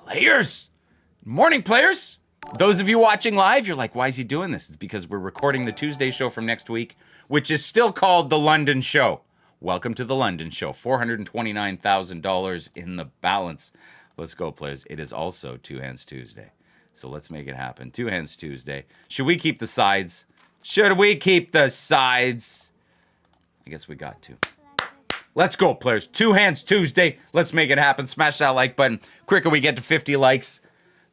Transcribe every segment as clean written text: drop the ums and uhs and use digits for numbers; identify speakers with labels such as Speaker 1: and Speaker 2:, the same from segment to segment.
Speaker 1: Players! Morning, players! Those of you watching live, you're like, why is he doing this? It's because we're recording the Tuesday show from next week, which is still called The London Show. Welcome to The London Show. $429,000 in the balance. Let's go, players. It is also Two Hands Tuesday. So let's make it happen. Two Hands Tuesday. Should we keep the sides? Should we keep the sides? I guess we got to. Let's go, players. Two Hands Tuesday. Let's make it happen. Smash that like button. Quicker we get to 50 likes,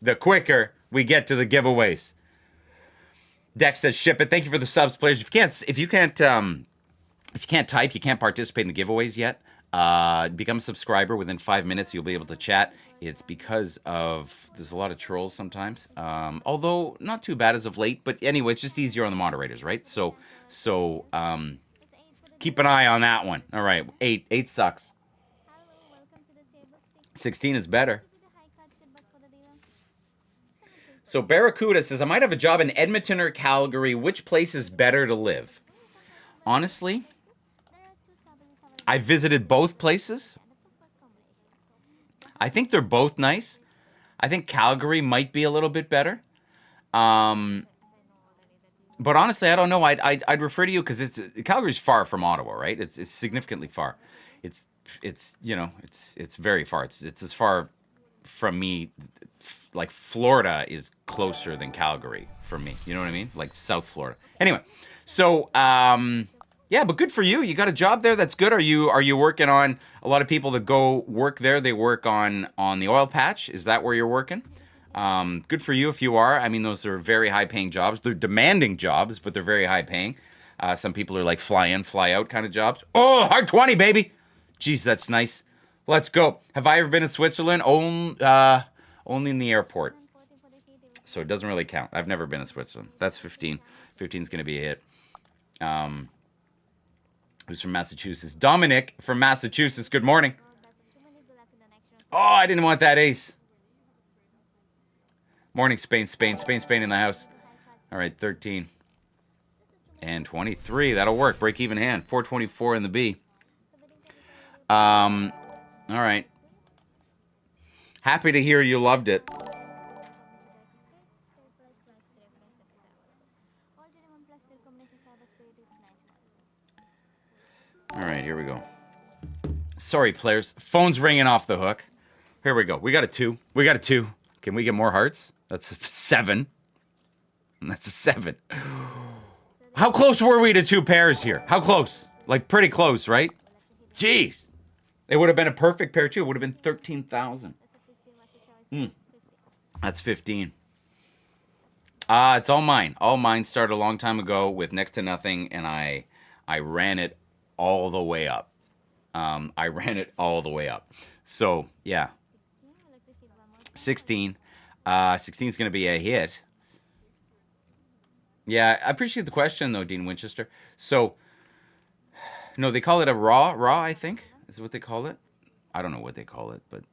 Speaker 1: the quicker we get to the giveaways. Dex says ship it. Thank you for the subs, players. If you can't type, you can't participate in the giveaways yet. Become a subscriber within 5 minutes. You'll be able to chat. It's because of there's a lot of trolls sometimes. Although not too bad as of late. But anyway, it's just easier on the moderators, right? So keep an eye on that one. All right, 8 sucks. 16 is better. So Barracuda says, I might have a job in Edmonton or Calgary. Which place is better to live? Honestly, I visited both places. I think they're both nice. I think Calgary might be a little bit better. But honestly, I don't know. I'd refer to you because Calgary's far from Ottawa, right? It's significantly far. It's very far. It's as far from me. Like Florida is closer than Calgary for me. You know what I mean? Like South Florida. Anyway, so yeah, but good for you. You got a job there. That's good. Are you working on a lot of people that go work there? They work on the oil patch. Is that where you're working? Good for you if you are. I mean, those are very high paying jobs. They're demanding jobs, but they're very high paying. Some people are like fly in, fly out kind of jobs. Oh, hard 20, baby. Jeez, that's nice. Let's go. Have I ever been in Switzerland? Only in the airport. So it doesn't really count. I've never been in Switzerland. That's 15. 15 is going to be a hit. Who's from Massachusetts? Dominic from Massachusetts. Good morning. Oh, I didn't want that ace. Morning, Spain in the house. All right, 13. And 23. That'll work. Break even hand. 424 in the B. All right. Happy to hear you loved it. All right, here we go. Sorry, players. Phone's ringing off the hook. Here we go. We got a 2. Can we get more hearts? That's a 7. That's a 7. How close were we to 2 pairs here? How close? Like pretty close, right? Jeez. It would have been a perfect pair too. It would have been 13,000. That's 15. It's all mine. All mine started a long time ago with next to nothing, and I ran it all the way up. So, yeah. 16. 16 is going to be a hit. Yeah, I appreciate the question, though, Dean Winchester. So, no, they call it a raw, I think, is what they call it. I don't know what they call it, but,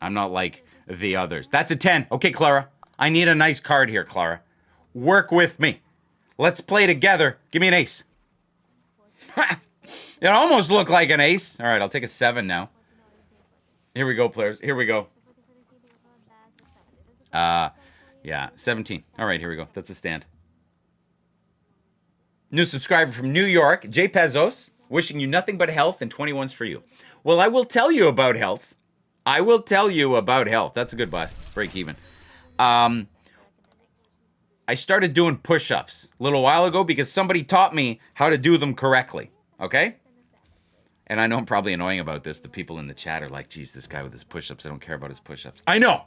Speaker 1: I'm not like the others. That's a 10. Okay, Clara. I need a nice card here, Clara. Work with me. Let's play together. Give me an ace. It almost looked like an ace. All right, I'll take a 7 now. Here we go, players. Here we go. Yeah, 17. All right, here we go. That's a stand. New subscriber from New York, Jay Pezos, wishing you nothing but health and 21's for you. Well, I will tell you about health. That's a good bust. Break even. I started doing push-ups a little while ago because somebody taught me how to do them correctly. Okay? And I know I'm probably annoying about this. The people in the chat are like, geez, this guy with his push-ups, I don't care about his push-ups. I know.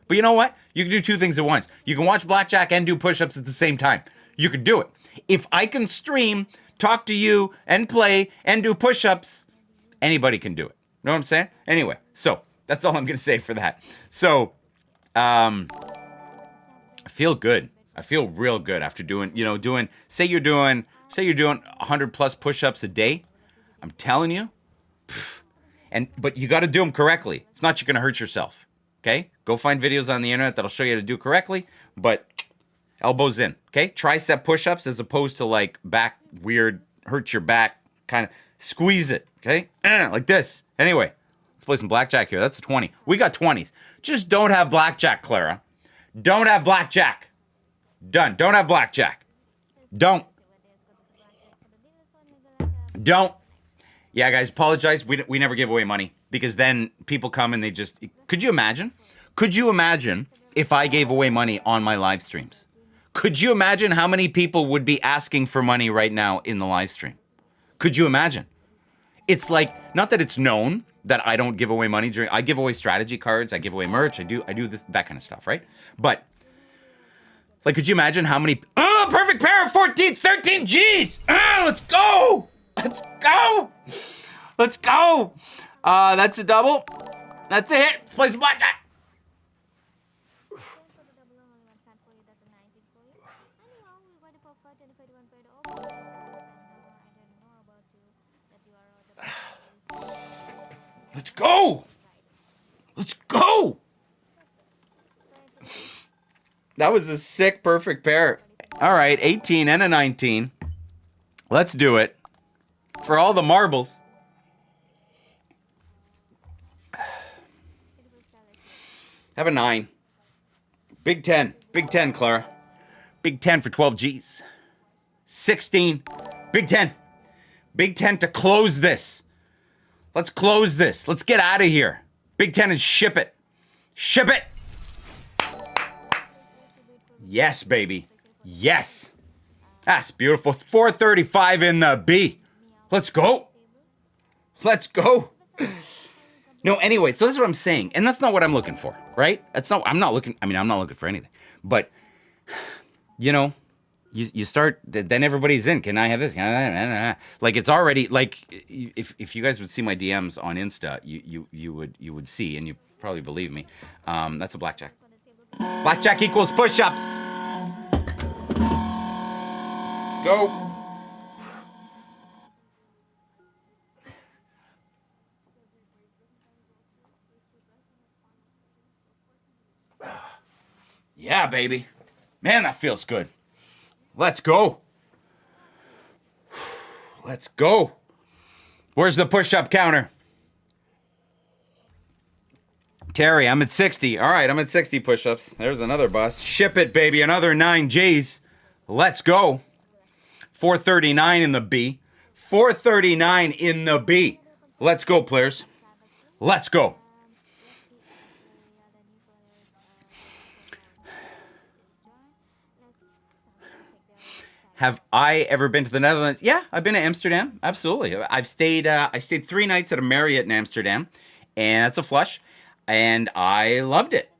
Speaker 1: But you know what? You can do 2 things at once. You can watch Blackjack and do push-ups at the same time. You can do it. If I can stream, talk to you, and play, and do push-ups, anybody can do it. Know what I'm saying? Anyway, so that's all I'm going to say for that. So, I feel good. I feel real good after doing, say you're doing 100 plus push-ups a day. I'm telling you. But you got to do them correctly. If not, you're going to hurt yourself. Okay? Go find videos on the internet that'll show you how to do correctly, but elbows in. Okay? Tricep push-ups as opposed to like back weird, hurt your back, kind of squeeze it. Okay? Like this. Anyway, Let's play some blackjack here. That's a 20. We got 20s. Just don't have blackjack, Clara. Don't have blackjack. Done. Don't have blackjack. Don't. Yeah, guys, apologize. We never give away money because then people come and they just... Could you imagine? Could you imagine if I gave away money on my live streams? Could you imagine how many people would be asking for money right now in the live stream? Could you imagine? It's like, not that it's known that I don't give away money during... I give away strategy cards. I give away merch. I do this, that kind of stuff, right? But, like, could you imagine how many... Oh, perfect pair of 14, 13 Gs! Let's go! Let's go! Let's go! That's a double. That's a hit. Let's play some blackjack. Let's go! Let's go! That was a sick, perfect pair. All right, 18 and a 19. Let's do it. For all the marbles. Have a 9. Big 10. Big 10, Clara. Big 10 for 12 Gs. 16. Big 10. Big 10 to close this. Let's close this. Let's get out of here. Big 10 and ship it. Ship it. Yes, baby. Yes. That's beautiful. 435 in the B. Let's go. Let's go. No, anyway, so this is what I'm saying. And that's not what I'm looking for, right? I'm not looking for anything. But, you know, you start, then everybody's in. Can I have this? Like, it's already, like, if you guys would see my DMs on Insta, you would see, and you probably believe me. That's a blackjack. Blackjack equals push-ups. Let's go. Yeah, baby. Man, that feels good. Let's go. Let's go. Where's the push-up counter? Terry, I'm at 60. All right, I'm at 60 push-ups. There's another bust. Ship it, baby. Another 9 Gs. Let's go. 439 in the B. 439 in the B. Let's go, players. Let's go. Have I ever been to the Netherlands? Yeah, I've been to Amsterdam. Absolutely. I stayed 3 nights at a Marriott in Amsterdam, and that's a flush, and I loved it.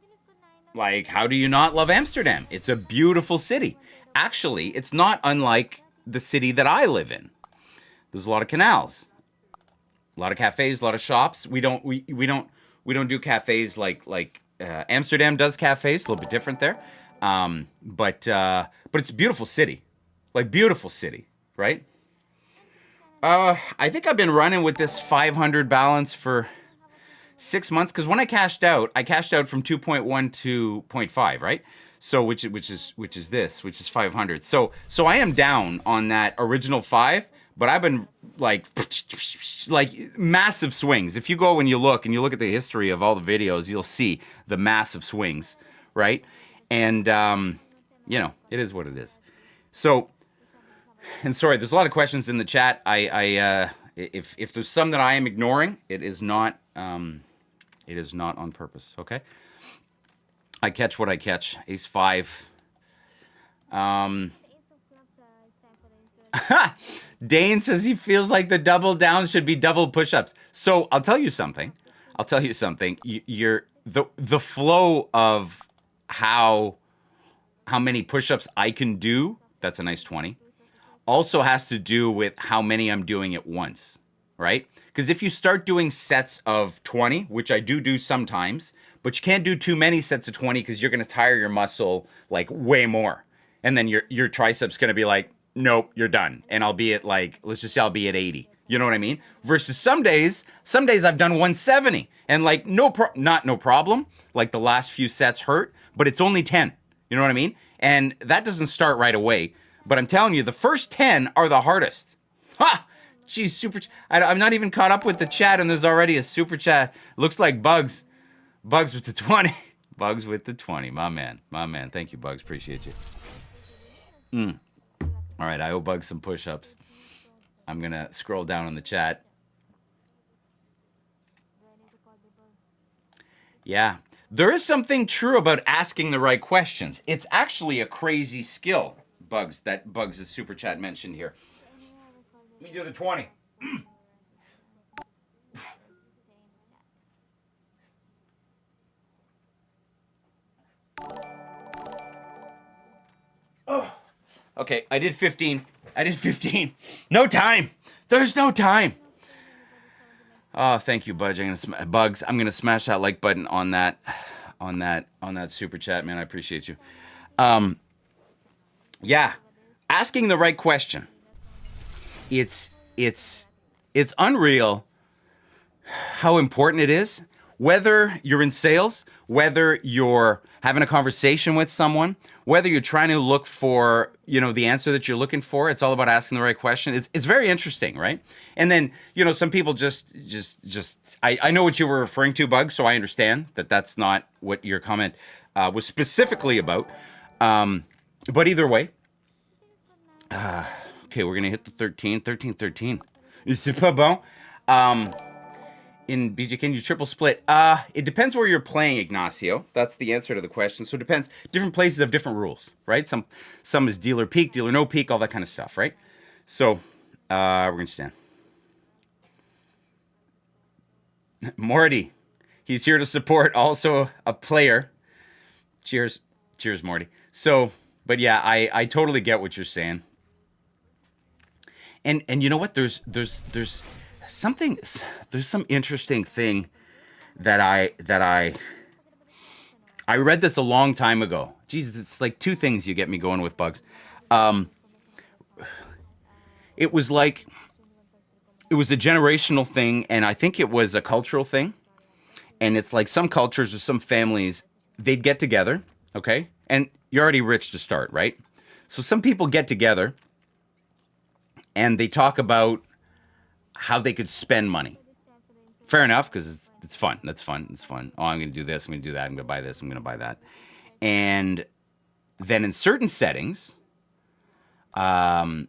Speaker 1: Like, how do you not love Amsterdam? It's a beautiful city. Actually, it's not unlike the city that I live in. There's a lot of canals, a lot of cafes, a lot of shops. We don't do cafes like Amsterdam does cafes. A little bit different there, but it's a beautiful city. Like, beautiful city, right? I think I've been running with this 500 balance for 6 months, because when I cashed out from 2.1 to 0.5, right? So which is 500. So I am down on that original 5, but I've been like massive swings. If you go and you look at the history of all the videos, you'll see the massive swings, right? And you know, it is what it is. So. And sorry, there's a lot of questions in the chat. If there's some that I am ignoring, it is not on purpose. Okay. I catch what I catch. Ace 5. Dane says he feels like the double down should be double push-ups. So I'll tell you something. You're the flow of how many push-ups I can do. That's a nice 20. Also has to do with how many I'm doing at once, right? Because if you start doing sets of 20, which I do sometimes, but you can't do too many sets of 20 because you're going to tire your muscle like way more. And then your triceps going to be like, nope, you're done. And I'll be at like, let's just say I'll be at 80. You know what I mean? Versus some days I've done 170 and like no problem. Like the last few sets hurt, but it's only 10. You know what I mean? And that doesn't start right away. But I'm telling you, the first 10 are the hardest. Ha! Geez, I'm not even caught up with the chat, and there's already a super chat. Looks like Bugs. Bugs with the 20. Bugs with the 20. My man. My man. Thank you, Bugs. Appreciate you. All right, I owe Bugs some push-ups. I'm going to scroll down on the chat. Yeah. There is something true about asking the right questions. It's actually a crazy skill, Bugs, that Bugs' super chat mentioned here. Let me do the 20. Oh. Okay, I did 15. I did 15. No time. There's no time. Oh, thank you, Bugs. I'm gonna smash that like button on that super chat, man. I appreciate you. Yeah, asking the right question. It's unreal how important it is. Whether you're in sales, whether you're having a conversation with someone, whether you're trying to look for, the answer that you're looking for, it's all about asking the right question. It's very interesting, right? And then, some people just I know what you were referring to, Bugs, so I understand that that's not what your comment was specifically about. But either way, okay, we're going to hit the 13. C'est pas bon? In BJ, can you triple split? It depends where you're playing, Ignacio. That's the answer to the question. So it depends. Different places have different rules, right? Some is dealer peak, dealer no peak, all that kind of stuff, right? So we're gonna stand. Morty, he's here to support. Also a player. Cheers, Morty. So, but yeah, I totally get what you're saying. And you know what? There's some interesting thing that I read this a long time ago. Jeez, it's like two things you get me going with, Bugs. It was a generational thing, and I think it was a cultural thing. And it's like some cultures or some families, they'd get together, okay? And you're already rich to start, right? So some people get together and they talk about how they could spend money. Fair enough, because it's fun. That's fun. It's fun. Oh, I'm going to do this. I'm going to do that. I'm going to buy this. I'm going to buy that. And then in certain settings, the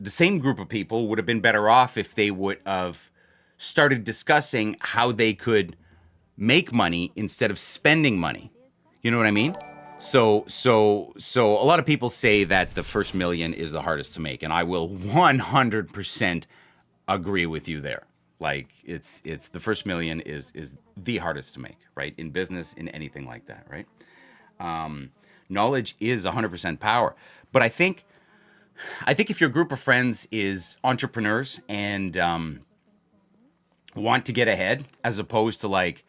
Speaker 1: same group of people would have been better off if they would have started discussing how they could make money instead of spending money. You know what I mean? So a lot of people say that the first million is the hardest to make, and I will 100% agree with you there. Like it's the first million is the hardest to make, right? In business, in anything like that, right? Knowledge is 100% power. But I think if your group of friends is entrepreneurs and want to get ahead, as opposed to like,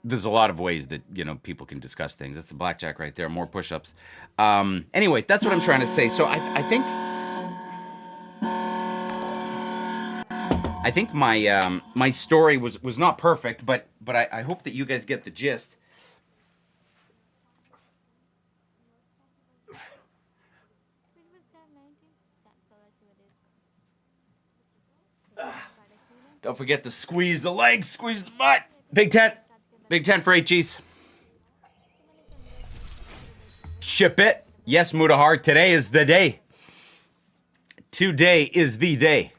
Speaker 1: there's a lot of ways that, people can discuss things. That's the blackjack right there. More push-ups. Anyway, that's what I'm trying to say. So I think my story was not perfect, but I hope that you guys get the gist. Don't forget to squeeze the legs, squeeze the butt. Big 10 for 8 G's. Ship it. Yes, Mudahar, today is the day. Today is the day.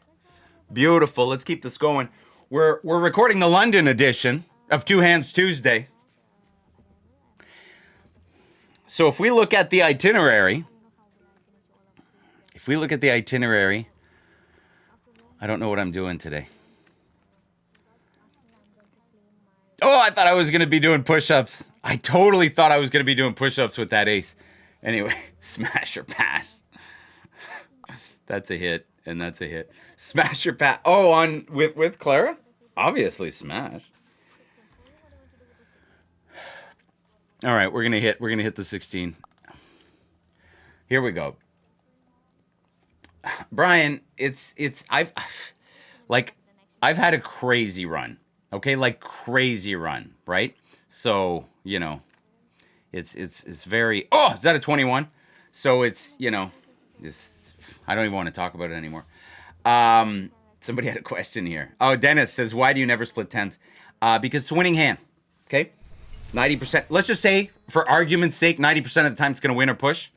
Speaker 1: Beautiful. Let's keep this going. We're recording the London edition of Two Hands Tuesday. So if we look at the itinerary, I don't know what I'm doing today. Oh, I thought I was going to be doing push-ups. I totally thought I was going to be doing push-ups with that ace. Anyway, smash or pass. That's a hit, and that's a hit. Smash or pass. Oh, on with Clara? Obviously smash. All right, we're gonna hit the 16. Here we go. Brian, I've had a crazy run. Okay, like crazy run, right? So, it's very, oh, is that a 21? So it's, it's I don't even want to talk about it anymore. Somebody had a question here. Oh, Dennis says, why do you never split tens? Because it's a winning hand. Okay, 90%. Let's just say, for argument's sake, 90% of the time it's going to win or push.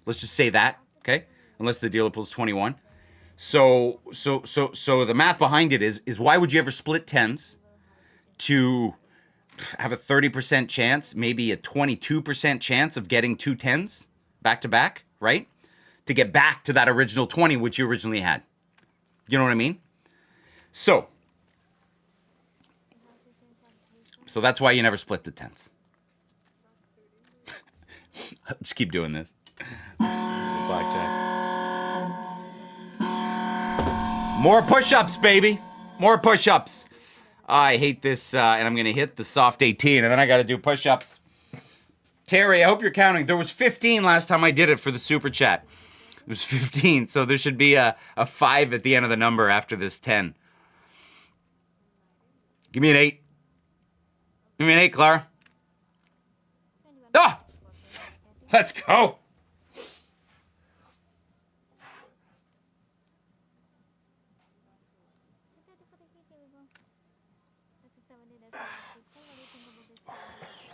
Speaker 1: Let's just say that. Okay, unless the dealer pulls 21. So the math behind it is why would you ever split tens to have a 30% chance, maybe a 22% chance of getting two tens back to back, right? To get back to that original 20 which you originally had. You know what I mean? So that's why you never split the tens. Just keep doing this. Blackjack. More push-ups, baby. More push-ups. I hate this, and I'm going to hit the soft 18, and then I got to do push-ups. Terry, I hope you're counting. There was 15 last time I did it for the super chat. It was 15, so there should be a 5 at the end of the number after this 10. Give me an 8. Give me an 8, Clara. Ah! Let's go.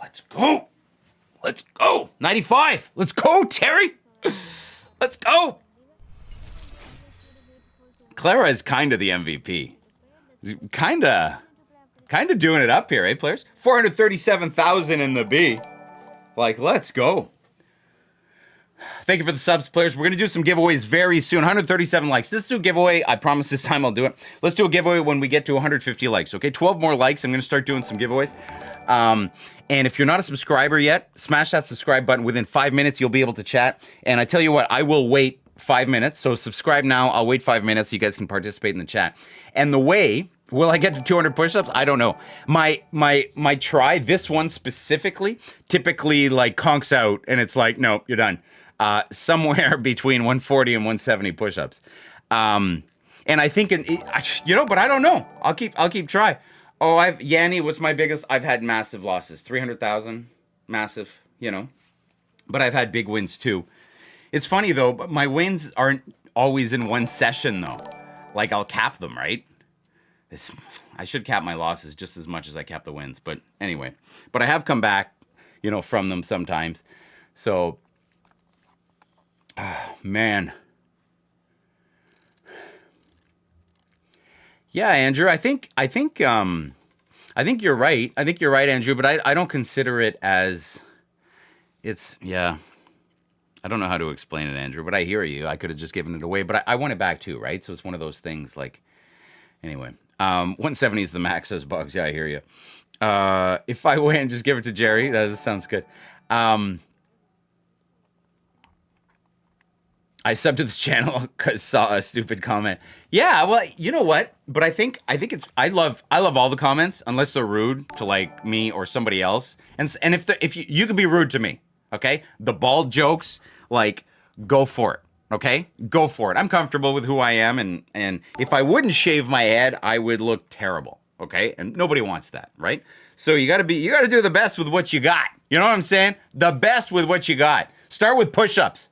Speaker 1: Let's go. Let's go. 95. Let's go, Terry. Let's go. Clara is kind of the MVP. Kind of doing it up here, eh, players? 437,000 in the B. Like, let's go. Thank you for the subs, players. We're going to do some giveaways very soon. 137 likes. Let's do a giveaway. I promise this time I'll do it. Let's do a giveaway when we get to 150 likes, okay? 12 more likes. I'm going to start doing some giveaways. And if you're not a subscriber yet, smash that subscribe button. Within 5 minutes, you'll be able to chat. And I tell you what, I will wait 5 minutes. So subscribe now. I'll wait 5 minutes so you guys can participate in the chat. And the way... Will I get to 200 push-ups? I don't know. My try, this one specifically, typically like conks out, and it's like, no, you're done. Somewhere between 140 and 170 push-ups. And I think, but I don't know. I'll keep try. Oh, Yanni, what's my biggest? I've had massive losses. 300,000, massive, But I've had big wins too. It's funny though, but my wins aren't always in one session though. Like I'll cap them, right? I should cap my losses just as much as I cap the wins. But anyway, I have come back, from them sometimes. So, man. Yeah, Andrew, I think you're right. I think you're right, Andrew, but I don't consider it as yeah. I don't know how to explain it, Andrew, but I hear you. I could have just given it away, but I want it back too, right? So it's one of those things like, anyway. 170 is the max, says Bugs. Yeah, I hear you. If I win, just give it to Jerry. That sounds good. I subbed to this channel because saw a stupid comment. Yeah, well, you know what? But I think I love all the comments unless they're rude to like me or somebody else. And if you could be rude to me, okay? The bald jokes, like, go for it. Okay, go for it. I'm comfortable with who I am, and if I wouldn't shave my head, I would look terrible. Okay, and nobody wants that, right? So you got to do the best with what you got. You know what I'm saying? The best with what you got. Start with push-ups.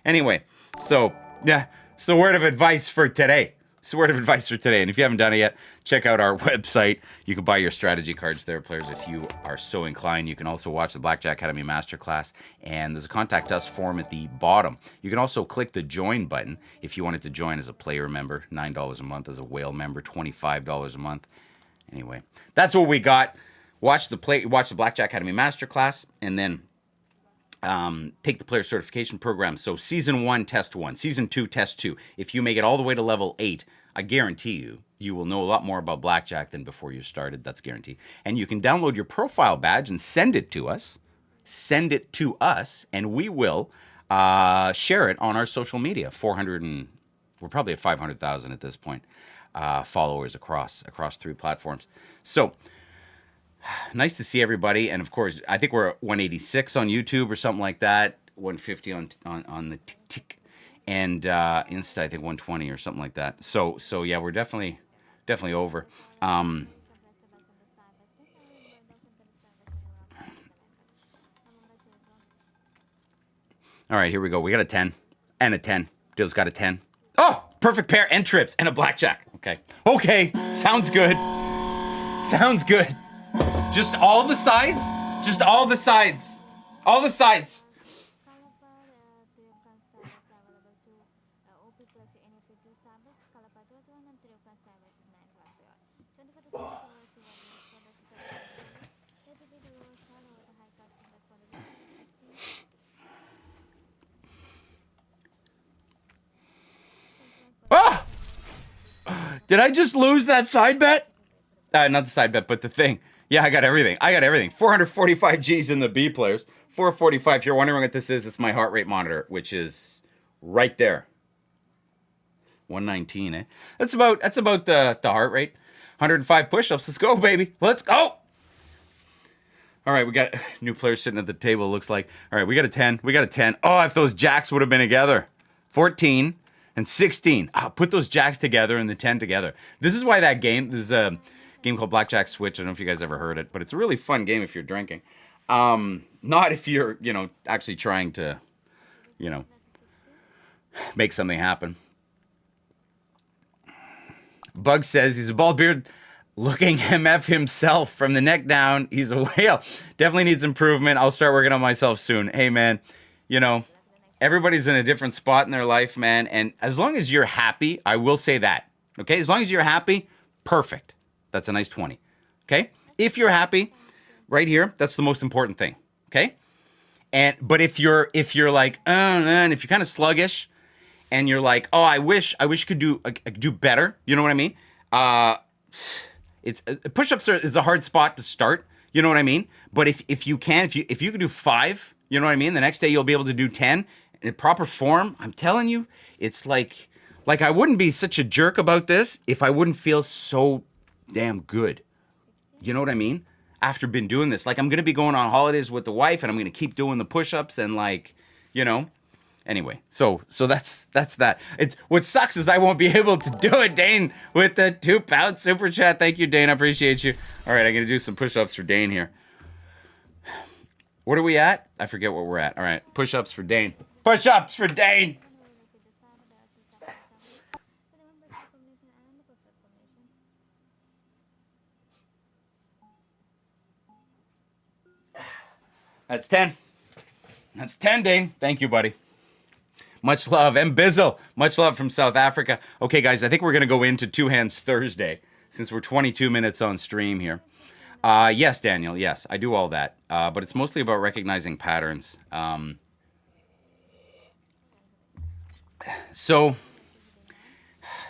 Speaker 1: Anyway, so yeah, it's the word of advice for today. And if you haven't done it yet, check out our website. You can buy your strategy cards there, players, if you are so inclined. You can also watch the Blackjack Academy Masterclass, and there's a Contact Us form at the bottom. You can also click the Join button if you wanted to join as a player member, $9 a month, as a whale member, $25 a month. Anyway, that's what we got. Watch the Blackjack Academy Masterclass, and then take the player certification program. So season 1, test 1, season 2, test 2. If you make it all the way to level 8, I guarantee you will know a lot more about Blackjack than before you started. That's guaranteed. And you can download your profile badge and send it to us. And we will share it on our social media. We're probably at 500,000 at this point, followers across 3 platforms. So nice to see everybody. And of course, I think we're at 186 on YouTube or something like that. 150 on the tick. And Insta, I think 120 or something like that. So yeah, we're definitely over. All right, here we go. We got a 10. And a 10. Dill's got a 10. Oh, perfect pair and trips and a blackjack. Okay. Okay. Sounds good. Sounds good. Just all the sides? Just all the sides. All the sides. Oh! Did I just lose that side bet? Not the side bet, but the thing. Yeah, I got everything. 445 G's in the B players. 445. If you're wondering what this is, it's my heart rate monitor, which is right there. 119, eh? That's about the heart rate. 105 push-ups. Let's go, baby. Let's go. All right, we got new players sitting at the table, it looks like. All right, we got a 10. We got a 10. Oh, if those jacks would have been together. 14 and 16. Put those jacks together and the 10 together. This is why that game, this is a game called Blackjack Switch. I don't know if you guys ever heard it, but it's a really fun game if you're drinking. Not if you're, actually trying to, make something happen. Bug says he's a bald beard looking MF himself from the neck down. He's a whale. Definitely needs improvement. I'll start working on myself soon. Hey, man, everybody's in a different spot in their life, man. And as long as you're happy, I will say that. Okay? As long as you're happy, perfect. That's a nice 20. Okay? If you're happy, right here, that's the most important thing. Okay? But if you're like, oh man, if you're kind of sluggish and you're like, oh, I wish I could do better. You know what I mean? It's push-ups is a hard spot to start. You know what I mean? But if you can do 5, you know what I mean? The next day you'll be able to do 10 in proper form. I'm telling you, it's like I wouldn't be such a jerk about this if I wouldn't feel so damn good. You know what I mean? After been doing this, like I'm gonna be going on holidays with the wife, and I'm gonna keep doing the push-ups and Anyway, so that's that. It's what sucks is I won't be able to do it, Dane, with the £2 super chat. Thank you, Dane. I appreciate you. All right, I'm gonna do some push-ups for Dane here. What are we at? I forget what we're at. All right, push-ups for Dane. Push-ups for Dane. That's 10. That's 10, Dane. Thank you, buddy. Much love. And Bizzle, much love from South Africa. Okay, guys, I think we're going to go into Two Hands Thursday since we're 22 minutes on stream here. Yes, Daniel, yes, I do all that. But it's mostly about recognizing patterns. So,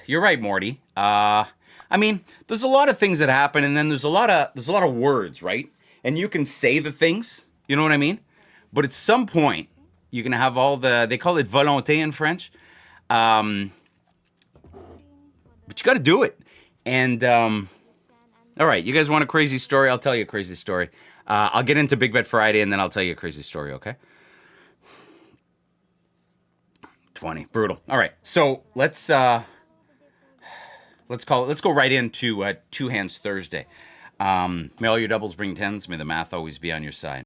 Speaker 1: you're right, Morty. There's a lot of things that happen, and then there's a lot of words, right? And you can say the things, you know what I mean? But at some point, you can have they call it volonté in French. But you got to do it. And, all right, you guys want a crazy story? I'll tell you a crazy story. I'll get into Big Bet Friday, and then I'll tell you a crazy story, okay? 20, brutal. All right, so let's go right into Two Hands Thursday. May all your doubles bring 10s. May the math always be on your side.